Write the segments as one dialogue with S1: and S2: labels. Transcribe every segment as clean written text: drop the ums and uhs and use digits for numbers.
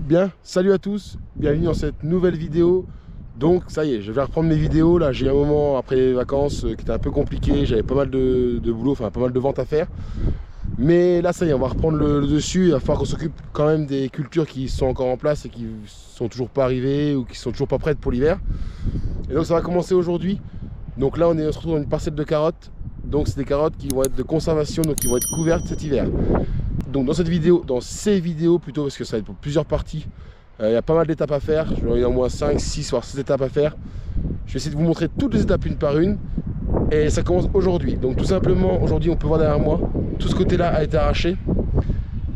S1: Bien, salut à tous, bienvenue dans cette nouvelle vidéo. Donc ça y est, je vais reprendre mes vidéos. Là j'ai un moment après les vacances qui était un peu compliqué, j'avais pas mal de boulot, enfin pas mal de ventes à faire. Mais là ça y est, on va reprendre le dessus. Il va falloir qu'on s'occupe quand même des cultures qui sont encore en place et qui sont toujours pas arrivées ou qui sont toujours pas prêtes pour l'hiver. Et donc ça va commencer aujourd'hui. Donc là on se retrouve dans une parcelle de carottes. Donc c'est des carottes qui vont être de conservation, donc qui vont être couvertes cet hiver. Donc dans cette vidéo, dans ces vidéos plutôt, parce que ça va être pour plusieurs parties, il y a pas mal d'étapes à faire. Il y a au moins 5, 6 voire 7 étapes à faire. Je vais essayer de vous montrer toutes les étapes une par une. Et ça commence aujourd'hui. Donc tout simplement, aujourd'hui on peut voir derrière moi, tout ce côté-là a été arraché.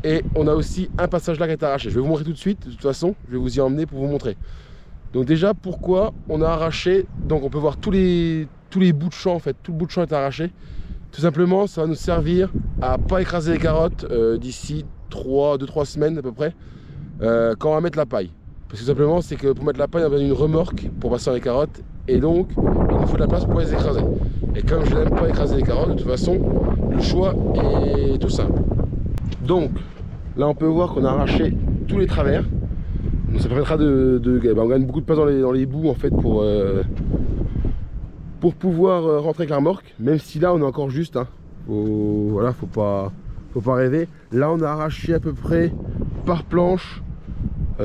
S1: Et on a aussi un passage là qui a été arraché. Je vais vous montrer tout de suite, de toute façon, je vais vous y emmener pour vous montrer. Donc déjà, pourquoi on a arraché, donc on peut voir tous les bouts de champ en fait, tout le bout de champ est arraché. Tout simplement, ça va nous servir à pas écraser les carottes d'ici 2-3 semaines à peu près, quand on va mettre la paille. Parce que simplement, c'est que pour mettre la paille, on a besoin d'une remorque pour passer les carottes. Et donc, il nous faut de la place pour les écraser. Et comme je n'aime pas écraser les carottes, de toute façon, le choix est tout simple. Donc, là on peut voir qu'on a arraché tous les travers. Donc ça permettra on gagne beaucoup de place dans les bouts en fait pour pouvoir rentrer avec la remorque, même si là on est encore juste, hein. Voilà, faut pas rêver. Là on a arraché à peu près par planche,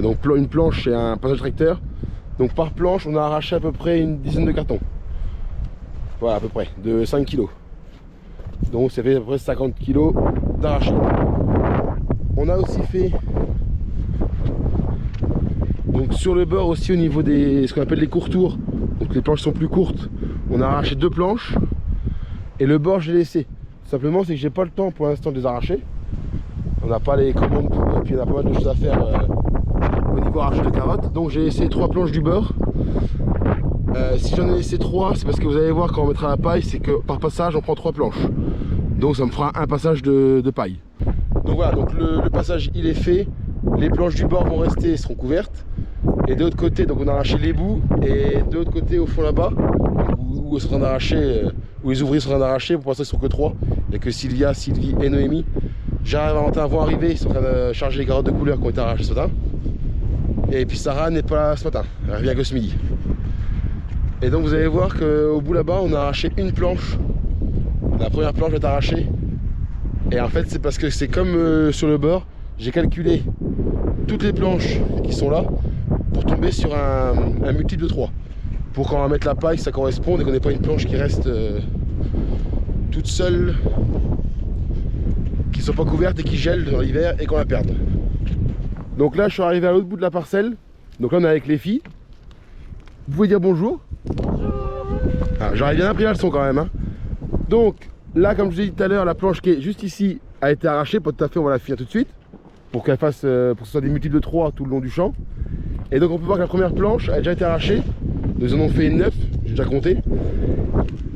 S1: donc une planche c'est un passage tracteur, donc par planche on a arraché à peu près une dizaine de cartons, voilà à peu près, de 5 kg. Donc ça fait à peu près 50 kg d'arraché. On a aussi fait, donc sur le bord aussi au niveau des, ce qu'on appelle les courtours, donc les planches sont plus courtes, on a arraché 2 planches et le bord j'ai laissé. Simplement c'est que j'ai pas le temps pour l'instant de les arracher. On n'a pas les commandes pour, et puis on a pas mal de choses à faire au niveau arraché de carottes. Donc j'ai laissé 3 planches du bord. Si j'en ai laissé 3, c'est parce que vous allez voir quand on mettra la paille, c'est que par passage on prend 3 planches. Donc ça me fera un passage de paille. Donc voilà, donc le passage il est fait. Les planches du bord vont rester, seront couvertes. Et de l'autre côté, donc on a arraché les bouts. Et de l'autre côté, au fond là-bas, où sont en train d'arracher, où les ouvriers sont en train d'arracher, pour l'instant ils sont que 3. Il n'y a que Sylvia, Sylvie et Noémie. J'arrive à Valentin vont arriver, ils sont en train de charger les carottes de couleur qui ont été arrachées ce matin. Et puis Sarah n'est pas là ce matin, elle revient que ce midi. Et donc vous allez voir qu'au bout là-bas, on a arraché une planche. La première planche est arrachée. Et en fait, c'est parce que c'est comme sur le bord, j'ai calculé toutes les planches qui sont là pour tomber sur un multiple de 3. Pour quand on va mettre la paille, ça corresponde et qu'on n'ait pas une planche qui reste toute seule, qui ne soit pas couverte et qui gèle dans l'hiver et qu'on la perde. Donc là, je suis arrivé à l'autre bout de la parcelle. Donc là, on est avec les filles. Vous pouvez dire bonjour. Bonjour. Ah, j'aurais bien appris la leçon quand même, hein. Donc là, comme je vous ai dit tout à l'heure, la planche qui est juste ici a été arrachée. Pas tout à fait, on va la finir tout de suite. Pour qu'elle fasse, pour que ce soit des multiples de 3 tout le long du champ. Et donc on peut voir que la première planche a déjà été arrachée. Nous en avons fait 9, j'ai déjà compté.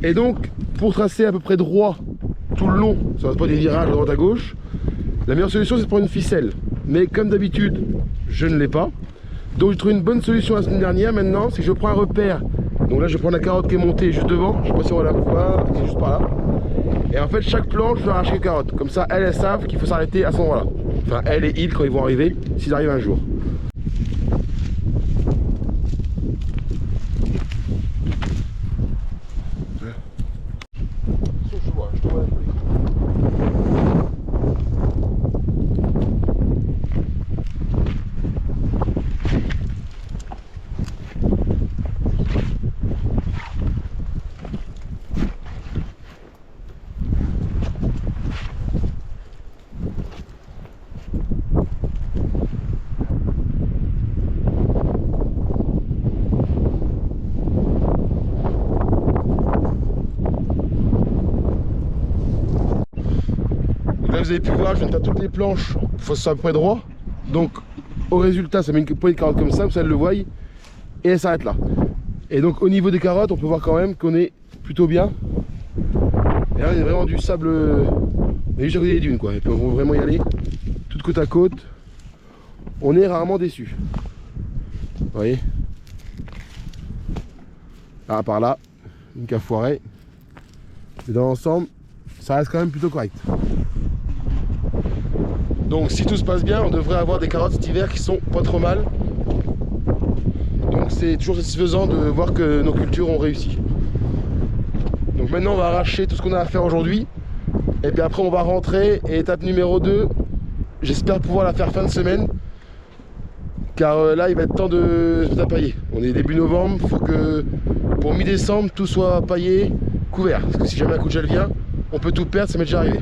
S1: Et donc pour tracer à peu près droit tout le long, ça ne va pas des virages de droite à gauche, la meilleure solution c'est de prendre une ficelle. Mais comme d'habitude, je ne l'ai pas. Donc j'ai trouvé une bonne solution la semaine dernière. Maintenant, c'est que je prends un repère. Donc là je prends la carotte qui est montée juste devant. Je ne sais pas si on va la voir, c'est juste par là. Et en fait chaque planche je vais arracher une carotte. Comme ça elles savent qu'il faut s'arrêter à ce moment là. Enfin elle et ils quand ils vont arriver, s'ils arrivent un jour. Là vous avez pu voir, je viens de faire toutes les planches, il faut que ce soit à peu près droit. Donc au résultat ça met une poignée de carottes comme ça le voit, et elle s'arrête là. Et donc au niveau des carottes on peut voir quand même qu'on est plutôt bien. Et là on est vraiment du sable, on est juste à côté des dunes quoi. Et puis on va vraiment y aller, tout côte à côte. On est rarement déçu. Vous voyez. Ah par là, une qui a foiré. Mais dans l'ensemble, ça reste quand même plutôt correct. Donc si tout se passe bien, on devrait avoir des carottes cet hiver qui sont pas trop mal. Donc c'est toujours satisfaisant de voir que nos cultures ont réussi. Donc maintenant on va arracher tout ce qu'on a à faire aujourd'hui. Et puis après on va rentrer, et étape numéro 2, j'espère pouvoir la faire fin de semaine. Car là il va être temps de se mettre à pailler. On est début novembre, il faut que pour mi-décembre tout soit paillé, couvert. Parce que si jamais un coup de gel vient, on peut tout perdre, ça m'est déjà arrivé.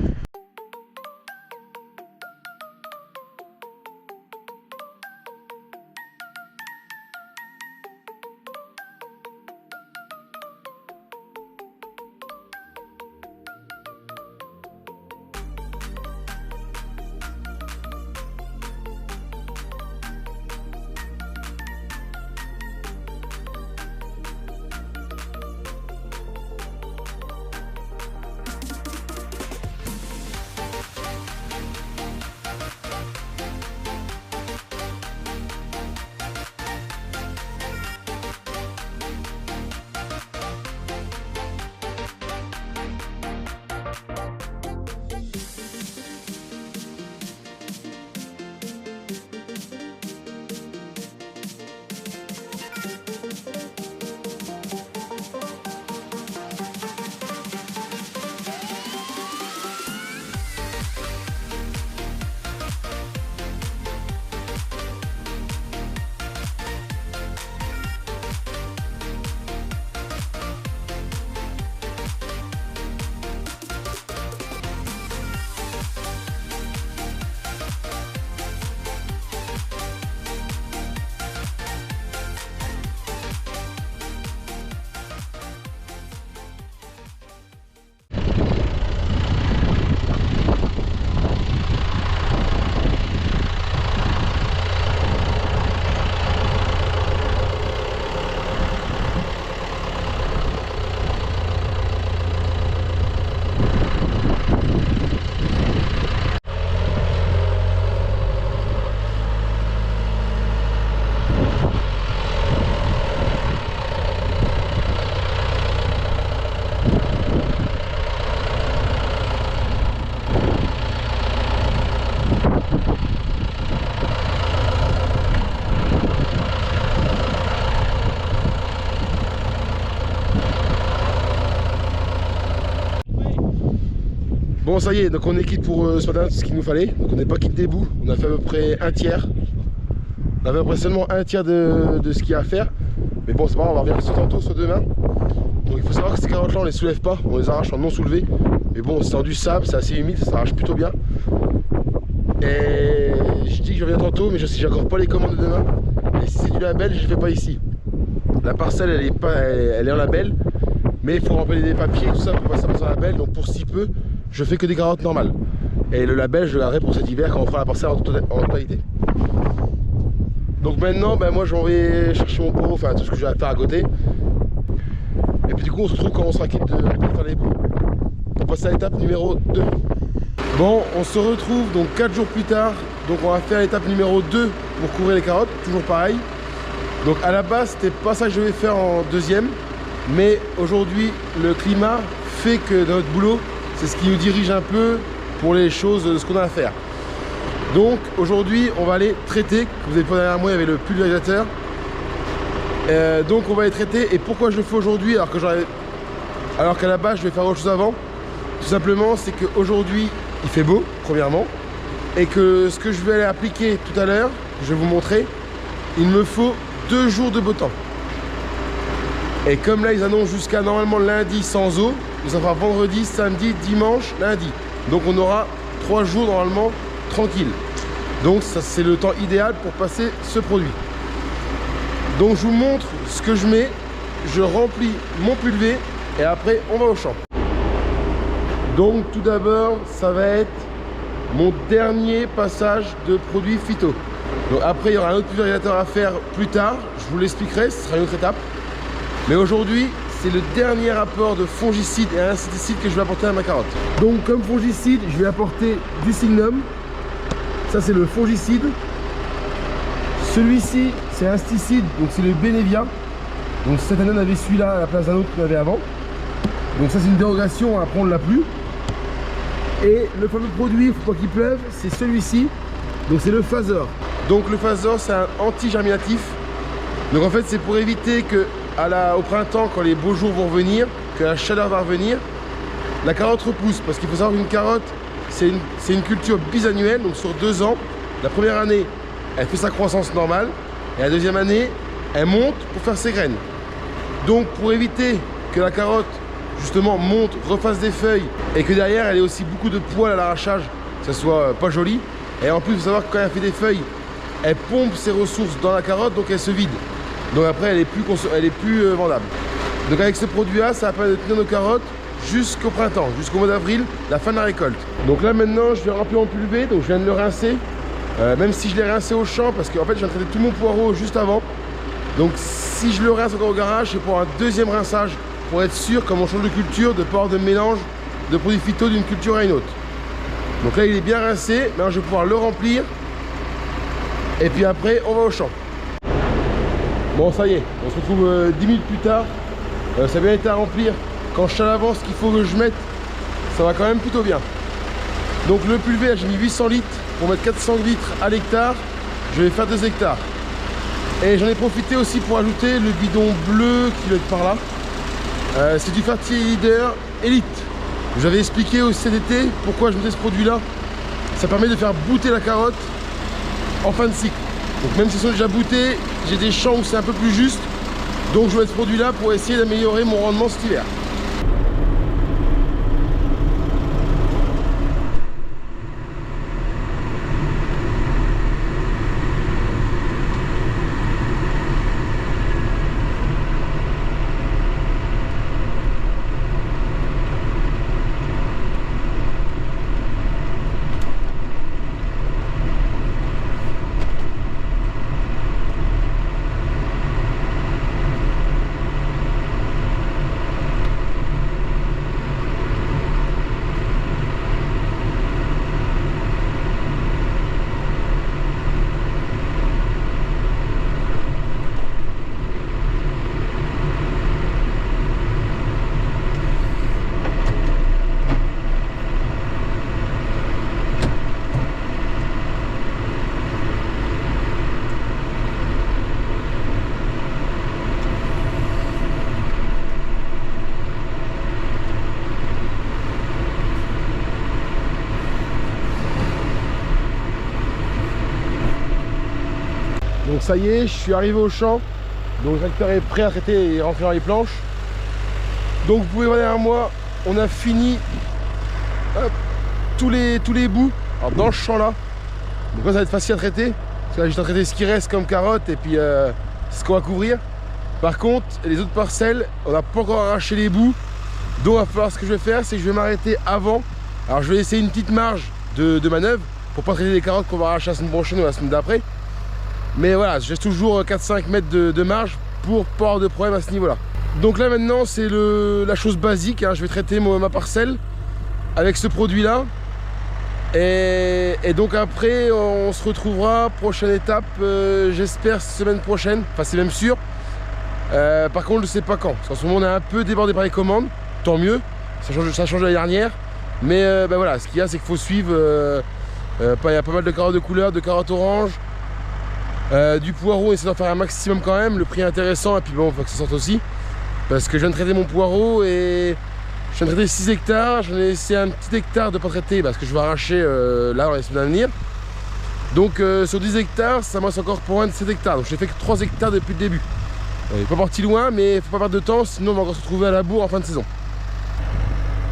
S1: Bon ça y est, donc on est quitte pour ce matin, c'est ce qu'il nous fallait. Donc on n'est pas quitte des bouts, on a fait à peu près un tiers. On a fait à peu près seulement un tiers de ce qu'il y a à faire. Mais bon c'est pas grave, on va revenir soit tantôt, soit demain. Donc il faut savoir que ces carottes là on les soulève pas, on les arrache en non soulevé. Mais bon c'est dans du sable, c'est assez humide, ça s'arrache plutôt bien. Et je dis que je reviens tantôt, mais je sais j'ai encore pas les commandes de demain. Et si c'est du label, je le fais pas ici. La parcelle elle est en label, mais il faut remplir des papiers tout ça pour passer dans un label. Donc pour si peu, je fais que des carottes normales. Et le label je le garderai pour cet hiver quand on fera la parcelle en totalité. Donc maintenant ben moi je vais chercher mon pot, enfin tout ce que j'ai à faire à côté. Et puis du coup on se retrouve quand on sera quitte de faire les bouts. On passe à l'étape numéro 2. Bon on se retrouve donc 4 jours plus tard. Donc on va faire l'étape numéro 2 pour couvrir les carottes, toujours pareil. Donc à la base c'était pas ça que je devais faire en deuxième. Mais aujourd'hui le climat fait que dans notre boulot c'est ce qui nous dirige un peu pour les choses de ce qu'on a à faire. Donc aujourd'hui on va aller traiter, vous avez pas derrière moi il y avait le pulvérisateur. Donc on va les traiter. Et pourquoi je le fais aujourd'hui alors qu'à la base je vais faire autre chose avant? Tout simplement c'est qu'aujourd'hui il fait beau premièrement. Et que ce que je vais aller appliquer tout à l'heure, je vais vous montrer, il me faut 2 jours de beau temps. Et comme là ils annoncent jusqu'à normalement lundi sans eau, ça fera vendredi, samedi, dimanche, lundi. Donc on aura 3 jours normalement tranquille. Donc ça c'est le temps idéal pour passer ce produit. Donc je vous montre ce que je mets, je remplis mon pulvé et après on va au champ. Donc tout d'abord ça va être mon dernier passage de produit phyto. Donc après il y aura un autre pulvérisateur à faire plus tard, je vous l'expliquerai, ce sera une autre étape. Mais aujourd'hui, c'est le dernier apport de fongicide et insecticide que je vais apporter à ma carotte. Donc comme fongicide, je vais apporter du Signum. Ça c'est le fongicide. Celui-ci, c'est insecticide, donc c'est le Benevia. Donc cette année on avait celui-là à la place d'un autre qu'on avait avant. Donc ça c'est une dérogation, après on ne l'a plus. Et le fameux produit, faut pas qu'il pleuve, c'est celui-ci. Donc c'est le Phasor. Donc le Phasor, c'est un anti-germinatif. Donc en fait, c'est pour éviter que au printemps, quand les beaux jours vont revenir, que la chaleur va revenir, la carotte repousse. Parce qu'il faut savoir qu'une carotte, c'est une culture bisannuelle. Donc sur 2 ans, la première année, elle fait sa croissance normale. Et la deuxième année, elle monte pour faire ses graines. Donc pour éviter que la carotte justement monte, refasse des feuilles et que derrière elle ait aussi beaucoup de poils à l'arrachage, que ça soit pas joli. Et en plus, il faut savoir que quand elle fait des feuilles, elle pompe ses ressources dans la carotte, donc elle se vide. Donc après, elle est plus vendable. Donc avec ce produit-là, ça va permettre de tenir nos carottes jusqu'au printemps, jusqu'au mois d'avril, la fin de la récolte. Donc là maintenant, je vais remplir mon pulvé, donc je viens de le rincer. Même si je l'ai rincé au champ, parce qu'en fait, je viens de traiter tout mon poireau juste avant. Donc si je le rince encore au garage, c'est pour un deuxième rinçage, pour être sûr, comme on change de culture, de pas avoir de mélange de produits phyto d'une culture à une autre. Donc là, il est bien rincé. Maintenant, je vais pouvoir le remplir. Et puis après, on va au champ. Bon, ça y est, on se retrouve 10 minutes plus tard. Ça a bien été à remplir. Quand je sais à l'avance ce qu'il faut que je mette, ça va quand même plutôt bien. Donc le pulvé, j'ai mis 800 litres pour mettre 400 litres à l'hectare. Je vais faire 2 hectares. Et j'en ai profité aussi pour ajouter le bidon bleu qui doit être par là. C'est du Fertilizer Elite. J'avais expliqué aussi cet été pourquoi je mettais ce produit là. Ça permet de faire bouter la carotte en fin de cycle. Donc même si elles sont déjà boutées, j'ai des champs où c'est un peu plus juste. Donc je mets ce produit là pour essayer d'améliorer mon rendement cet hiver. Donc ça y est, je suis arrivé au champ. Donc le tracteur est prêt à traiter et rentrer dans les planches. Donc vous pouvez voir derrière moi, on a fini tous les bouts alors, dans ce champ là. Donc là ça va être facile à traiter. Parce que là j'ai traité ce qui reste comme carotte et puis ce qu'on va couvrir. Par contre, les autres parcelles, on n'a pas encore arraché les bouts. Donc il va falloir, ce que je vais faire, c'est que je vais m'arrêter avant. Alors je vais laisser une petite marge de manœuvre pour pas traiter les carottes qu'on va arracher la semaine prochaine ou la semaine d'après. Mais voilà, j'ai toujours 4-5 mètres de marge pour pas avoir de problème à ce niveau là. Donc là maintenant c'est la chose basique, hein. Je vais traiter ma parcelle avec ce produit là. Et donc après on se retrouvera, prochaine étape, j'espère semaine prochaine, enfin c'est même sûr. Par contre je sais pas quand, parce qu'en ce moment on est un peu débordé par les commandes, tant mieux, ça change de la dernière. Mais ben voilà, ce qu'il y a c'est qu'il faut suivre, il y a pas mal de carottes de couleur, de carottes orange. Du poireau, on essaie d'en faire un maximum quand même, le prix est intéressant et puis bon, il faut que ça sorte aussi. Parce que je viens de traiter mon poireau et je viens de traiter 6 hectares, j'en ai laissé un petit hectare de pas traiter parce que je vais arracher là dans les semaines à venir. Donc sur 10 hectares, ça me reste encore pour 27 hectares, donc j'ai fait que 3 hectares depuis le début. On n'est pas parti loin, mais il faut pas perdre de temps, sinon on va encore se retrouver à la bourre en fin de saison.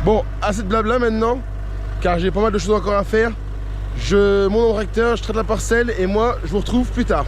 S1: Bon, assez de blabla maintenant, car j'ai pas mal de choses encore à faire. Je monte dans le tracteur, je traite la parcelle et moi je vous retrouve plus tard.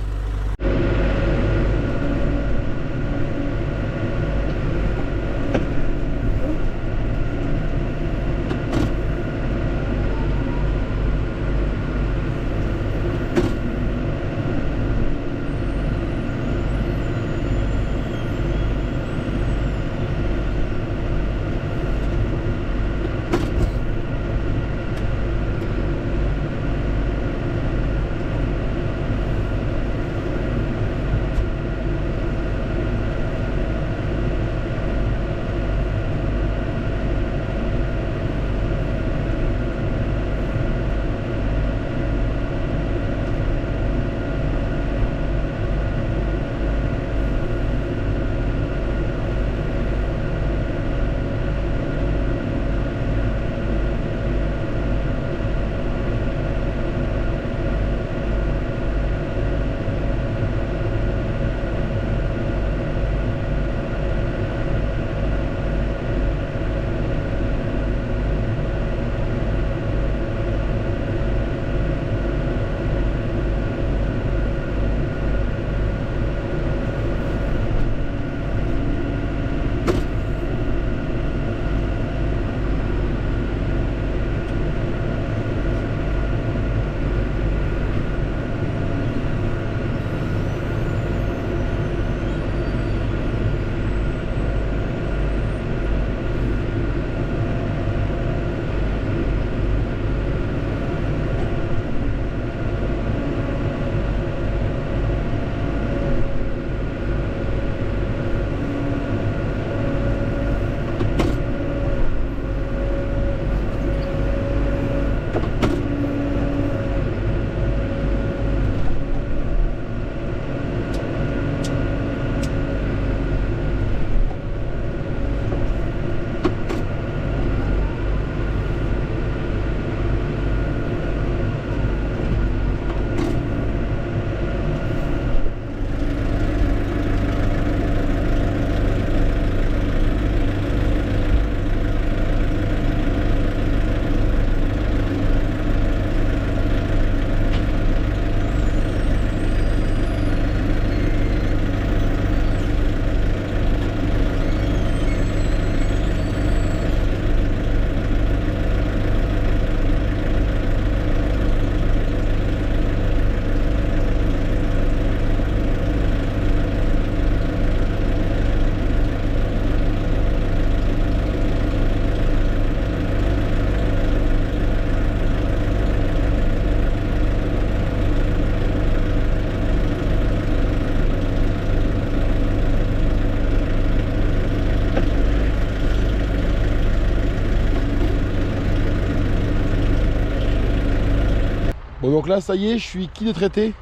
S1: Donc là ça y est, je suis quitté de traiter.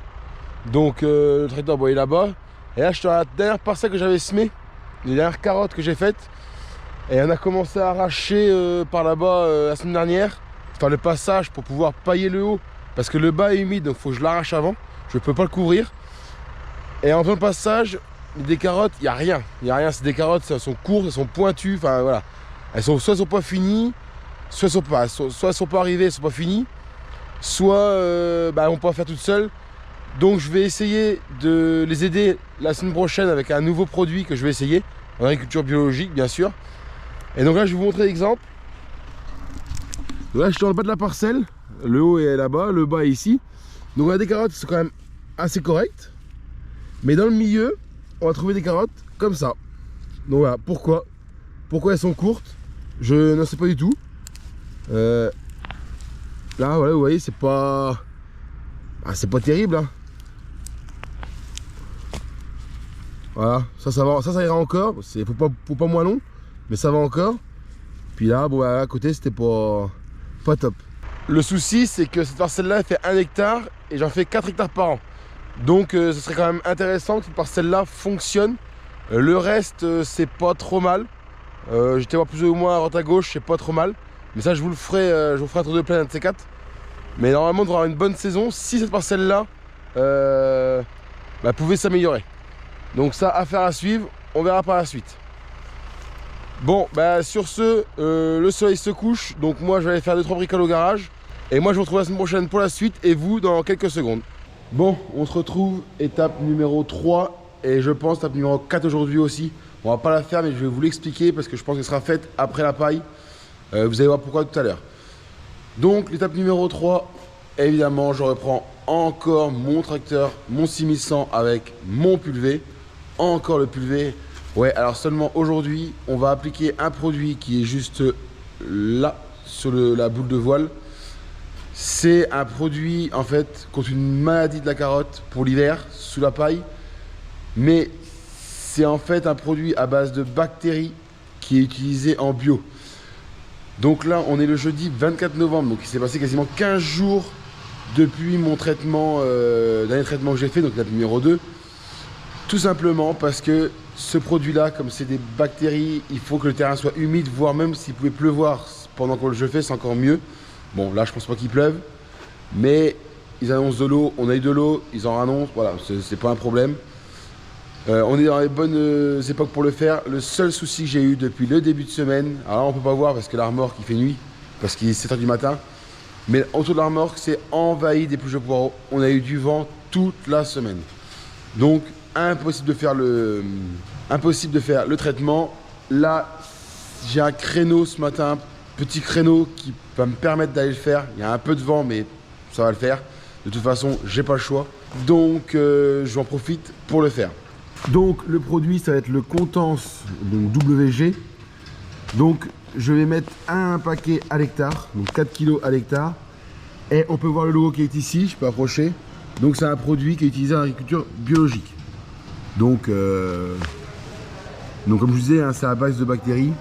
S1: Donc le traiteur bon, il est là-bas. Et là je suis à la dernière parcelle que j'avais semée, les dernières carottes que j'ai faites. Et on a commencé à arracher par là-bas la semaine dernière, faire le passage pour pouvoir pailler le haut. Parce que le bas est humide, donc il faut que je l'arrache avant. Je ne peux pas le couvrir. Et en faisant le passage, des carottes, il n'y a rien. Il n'y a rien, c'est des carottes, elles sont courtes, elles sont pointues. Enfin voilà. Soit elles sont pas finies, soit elles sont pas arrivées, elles sont pas finies. Soit elles vont pas faire toutes seules. Donc je vais essayer de les aider la semaine prochaine avec un nouveau produit que je vais essayer. En agriculture biologique bien sûr. Et donc là je vais vous montrer l'exemple. Là je suis dans le bas de la parcelle. Le haut est là-bas, le bas est ici. Donc on a des carottes qui sont quand même assez correctes. Mais dans le milieu, on va trouver des carottes comme ça. Donc voilà, pourquoi elles sont courtes, je ne sais pas du tout. Là voilà, vous voyez, c'est pas terrible hein. Voilà, ça va, ça ira encore. Faut pas moins long, mais ça va encore. Puis là, bon, à côté, c'était pas top. Le souci, c'est que cette parcelle-là, elle fait 1 hectare et j'en fais 4 hectares par an. Donc, ce serait quand même intéressant que cette parcelle-là fonctionne. Le reste, c'est pas trop mal. J'étais voir plus ou moins à droite à gauche, c'est pas trop mal. Mais ça, je vous ferai un tour de plaine, un de ces 4. Mais normalement, on devrait avoir une bonne saison si cette parcelle-là pouvait s'améliorer. Donc ça, affaire à suivre, on verra par la suite. Bon, sur ce, le soleil se couche, donc moi je vais aller faire 2-3 bricoles au garage. Et moi je vous retrouve la semaine prochaine pour la suite et vous dans quelques secondes. Bon, on se retrouve, étape numéro 3 et je pense étape numéro 4 aujourd'hui aussi. On va pas la faire mais je vais vous l'expliquer parce que je pense qu'elle sera faite après la paille. Vous allez voir pourquoi tout à l'heure. Donc l'étape numéro 3, évidemment je reprends encore mon tracteur, mon 6100 avec mon pulvé. Encore le pulvé. Ouais, alors seulement aujourd'hui, on va appliquer un produit qui est juste là, sur la boule de voile. C'est un produit, en fait, contre une maladie de la carotte pour l'hiver, sous la paille. Mais c'est en fait un produit à base de bactéries qui est utilisé en bio. Donc là, on est le jeudi 24 novembre, donc il s'est passé quasiment 15 jours depuis mon traitement, dernier traitement que j'ai fait, donc la numéro 2. Tout simplement parce que ce produit-là, comme c'est des bactéries, il faut que le terrain soit humide, voire même s'il pouvait pleuvoir pendant que je le fais, c'est encore mieux. Bon, là, je pense pas qu'il pleuve, mais ils annoncent de l'eau, on a eu de l'eau, ils en annoncent, voilà, c'est pas un problème. On est dans les bonnes époques pour le faire. Le seul souci que j'ai eu depuis le début de semaine, alors là, on peut pas voir parce que la remorque, il fait nuit, parce qu'il est 7 h du matin, mais autour de la remorque, c'est envahi des pluies de poireaux. On a eu du vent toute la semaine. Donc, impossible de faire le traitement. Là, j'ai un créneau ce matin, petit créneau qui va me permettre d'aller le faire. Il y a un peu de vent, mais ça va le faire. De toute façon, j'ai pas le choix. Donc, j'en profite pour le faire. Donc, le produit, ça va être le Contense, donc WG. Donc, je vais mettre un paquet à l'hectare, donc 4 kg à l'hectare. Et on peut voir le logo qui est ici, je peux approcher. Donc, c'est un produit qui est utilisé en agriculture biologique. Donc comme je vous disais, hein, c'est à base de bactéries.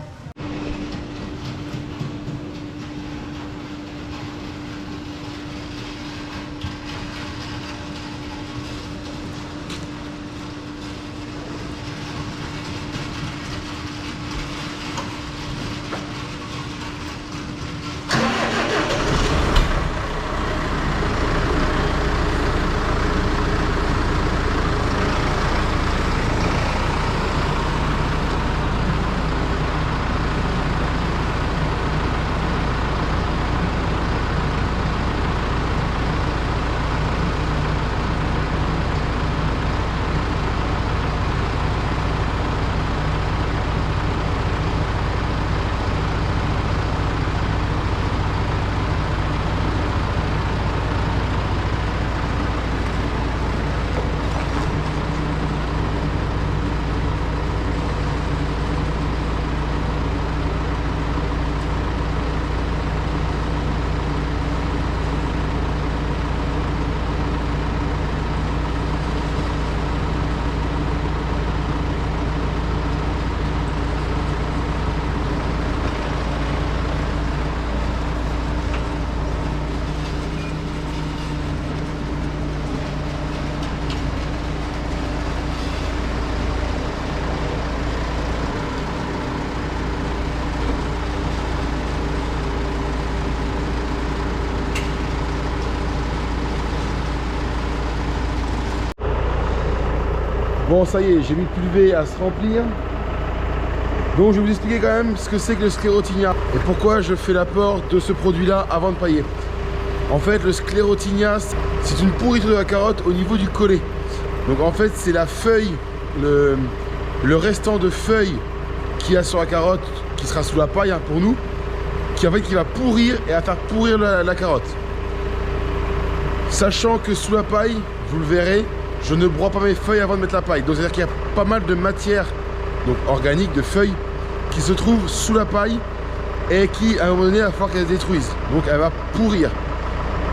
S1: Bon, ça y est, j'ai mis le pulvé à se remplir. Donc je vais vous expliquer quand même ce que c'est que le sclérotinia et pourquoi je fais l'apport de ce produit-là avant de pailler. En fait, le sclérotinia, c'est une pourriture de la carotte au niveau du collet. Donc en fait, c'est la feuille, le restant de feuilles qu'il y a sur la carotte, qui sera sous la paille hein, pour nous, qui va pourrir et va faire pourrir la carotte. Sachant que sous la paille, vous le verrez, je ne broie pas mes feuilles avant de mettre la paille. Donc c'est-à-dire qu'il y a pas mal de matière donc organique, de feuilles, qui se trouvent sous la paille et qui, à un moment donné, il va falloir qu'elle se détruise. Donc elle va pourrir.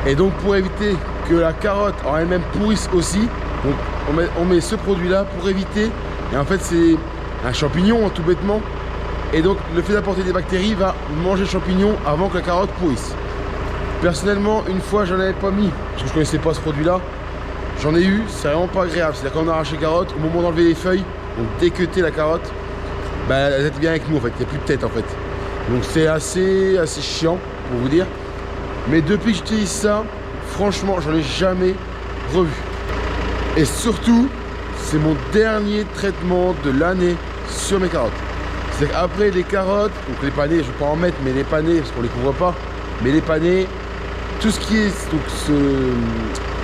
S1: Et donc pour éviter que la carotte en elle-même pourrisse aussi, donc on met ce produit-là pour éviter. Et en fait, c'est un champignon, hein, tout bêtement. Et donc le fait d'apporter des bactéries va manger le champignon avant que la carotte pourrisse. Personnellement, une fois, j'en avais pas mis, parce que je connaissais pas ce produit-là. J'en ai eu, c'est vraiment pas agréable. C'est-à-dire quand on arrache les carottes, au moment d'enlever les feuilles, donc déqueuter la carotte, bah, elle est bien avec nous en fait, il n'y a plus de tête en fait. Donc c'est assez chiant pour vous dire. Mais depuis que j'utilise ça, franchement, j'en ai jamais revu. Et surtout, c'est mon dernier traitement de l'année sur mes carottes. C'est qu'après les carottes, donc les panais, je ne vais pas en mettre, mais les panais, parce qu'on ne les couvre pas, mais les panais, tout ce qui est donc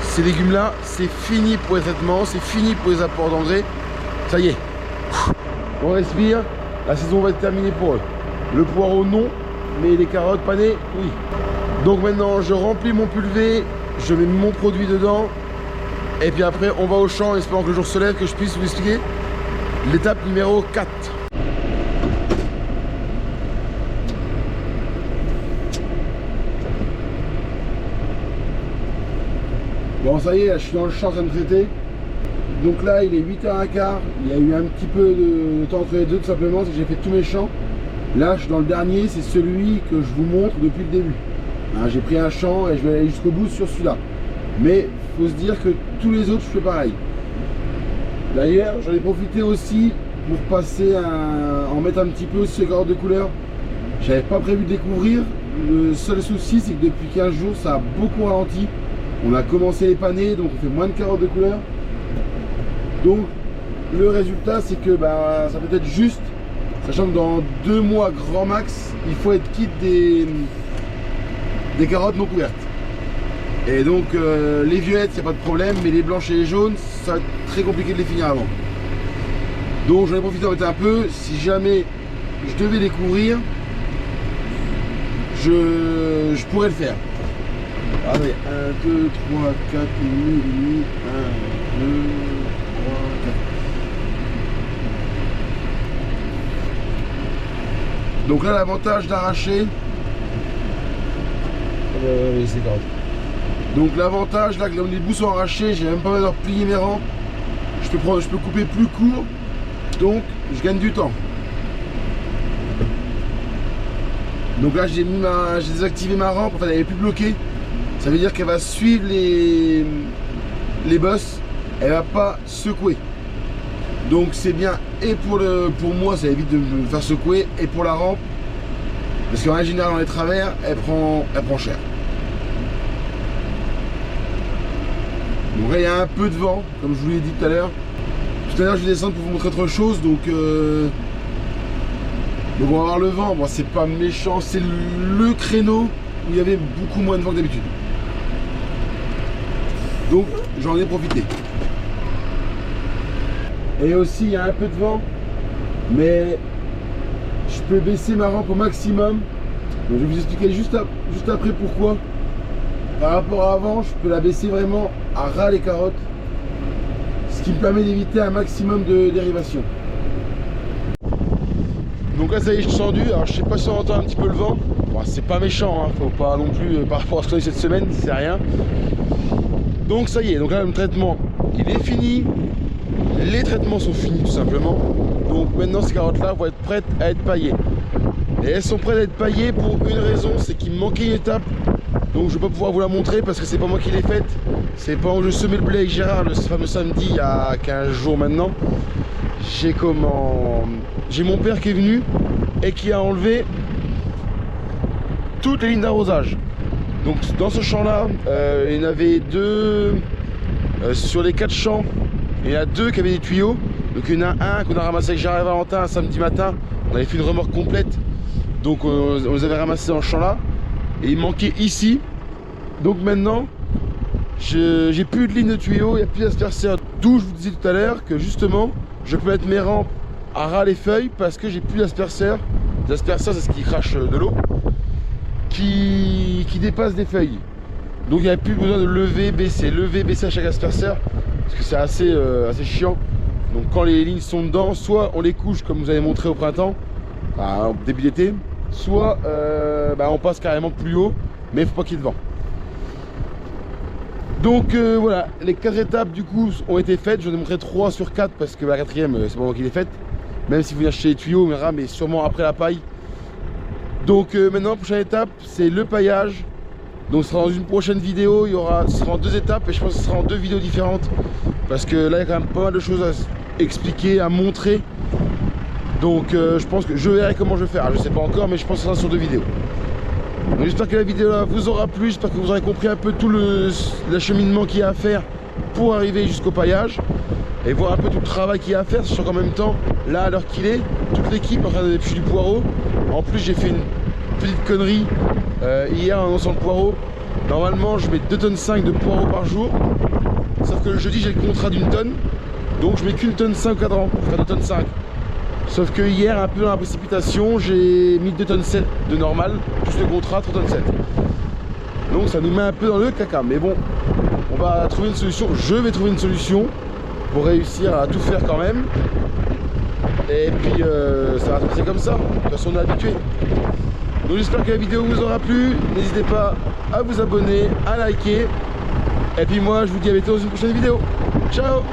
S1: ces légumes-là, c'est fini pour les traitements, c'est fini pour les apports d'engrais. Ça y est, on respire, la saison va être terminée pour eux. Le poireau, non, mais les carottes panées, oui. Donc maintenant, je remplis mon pulvé, je mets mon produit dedans, et puis après, on va au champ, en espérant que le jour se lève, que je puisse vous expliquer l'étape numéro 4. Bon, ça y est, là, je suis dans le champ en train de traiter. Donc là, il est 8h15, il y a eu un petit peu de temps entre les deux, tout simplement, c'est que j'ai fait tous mes champs. Là, je suis dans le dernier, c'est celui que je vous montre depuis le début. Hein, j'ai pris un champ et je vais aller jusqu'au bout sur celui-là. Mais il faut se dire que tous les autres, je fais pareil. D'ailleurs, j'en ai profité aussi pour passer en mettre un petit peu aussi les carottes de couleur. J'avais pas prévu de découvrir. Le seul souci, c'est que depuis 15 jours, ça a beaucoup ralenti. On a commencé les panais, donc on fait moins de carottes de couleur. Donc le résultat, c'est que bah, ça peut être juste, sachant que dans 2 mois grand max, il faut être quitte des carottes non couvertes. Et donc les violettes, il n'y a pas de problème, mais les blanches et les jaunes, ça va être très compliqué de les finir avant. Donc j'en ai profité d'en mettre un peu. Si jamais je devais les couvrir, je pourrais le faire. Allez, 1, 2, 3, 4, et demi, 1, 2, 3, 4. Donc là, l'avantage d'arracher, donc l'avantage là, que les bouts sont arrachés, j'ai même pas besoin de replier mes rangs. Je peux couper plus court, donc je gagne du temps. Donc là, j'ai désactivé ma rampe, en fait, elle est plus bloquée. Ça veut dire qu'elle va suivre les bosses, elle va pas secouer. Donc c'est bien, et pour moi, ça évite de me faire secouer, et pour la rampe, parce qu'en général dans les travers, elle prend cher. Donc là, il y a un peu de vent, comme je vous l'ai dit tout à l'heure. Tout à l'heure, je vais descendre pour vous montrer autre chose, donc on va voir le vent. Bon, c'est pas méchant, c'est le créneau où il y avait beaucoup moins de vent que d'habitude. Donc j'en ai profité. Et aussi il y a un peu de vent, mais je peux baisser ma rampe au maximum. Donc, je vais vous expliquer juste après pourquoi. Par rapport à avant, je peux la baisser vraiment à ras les carottes, ce qui me permet d'éviter un maximum de dérivation. Donc là ça y est, je suis descendu. Alors je sais pas si on entend un petit peu le vent. Bon, c'est pas méchant, hein. Faut pas non plus, par rapport à ce qu'on a eu cette semaine, c'est rien. Donc ça y est, donc là le traitement il est fini, les traitements sont finis tout simplement. Donc maintenant ces carottes là vont être prêtes à être paillées. Et elles sont prêtes à être paillées pour une raison, c'est qu'il me manquait une étape. Donc je vais pas pouvoir vous la montrer parce que c'est pas moi qui l'ai faite. C'est pas où je semais le blé avec Gérard le fameux samedi il y a 15 jours maintenant. J'ai mon père qui est venu et qui a enlevé toutes les lignes d'arrosage. Donc dans ce champ là, il y en avait 2 sur les 4 champs, Et il y en a deux qui avaient des tuyaux. Donc il y en a un qu'on a ramassé avec Gérard et Valentin un samedi matin. On avait fait une remorque complète. Donc on les avait ramassés dans le champ là. Et il manquait ici. Donc maintenant, j'ai plus de ligne de tuyau, il n'y a plus d'asperceur. D'où je vous disais tout à l'heure que justement, je peux mettre mes rampes à ras les feuilles parce que j'ai plus d'asperceur. L'asperceur, c'est ce qui crache de l'eau qui dépasse des feuilles. Donc il n'y a plus besoin de lever, baisser à chaque asperceur parce que c'est assez chiant. Donc quand les lignes sont dedans, soit on les couche comme vous avez montré au printemps, au début d'été, soit on passe carrément plus haut, mais il ne faut pas qu'il y ait de vent. Donc voilà, les 4 étapes du coup ont été faites. J'en ai montré 3 sur 4 parce que la 4e c'est pas moi qui l'ai faite. Même si vous venez acheter les tuyaux, mais sûrement après la paille. Donc maintenant, la prochaine étape, c'est le paillage. Donc ce sera dans une prochaine vidéo, ce sera en 2 étapes et je pense que ce sera en 2 vidéos différentes. Parce que là, il y a quand même pas mal de choses à expliquer, à montrer. Donc je pense que je verrai comment je vais faire. Alors, je sais pas encore, mais je pense que ce sera sur 2 vidéos. J'espère que la vidéo là vous aura plu, j'espère que vous aurez compris un peu tout l'acheminement qu'il y a à faire pour arriver jusqu'au paillage et voir un peu tout le travail qu'il y a à faire, sachant qu'en même temps, là à l'heure qu'il est, toute l'équipe est en train de dépêcher du poireau. En plus j'ai fait une petite connerie hier en annonçant le poireau. Normalement je mets 2,5 tonnes de poireau par jour, sauf que le jeudi j'ai le contrat d'1 tonne, donc je mets qu'1,5 tonne au cadran pour faire 2,5 tonnes. Sauf que hier, un peu dans la précipitation, j'ai mis 2,7 tonnes de normal, plus le contrat 3,7 tonnes. Donc ça nous met un peu dans le caca. Mais bon, on va trouver une solution. Je vais trouver une solution pour réussir à tout faire quand même. Et puis ça va se passer comme ça. De toute façon, on est habitué. Donc j'espère que la vidéo vous aura plu. N'hésitez pas à vous abonner, à liker. Et puis moi, je vous dis à bientôt dans une prochaine vidéo. Ciao!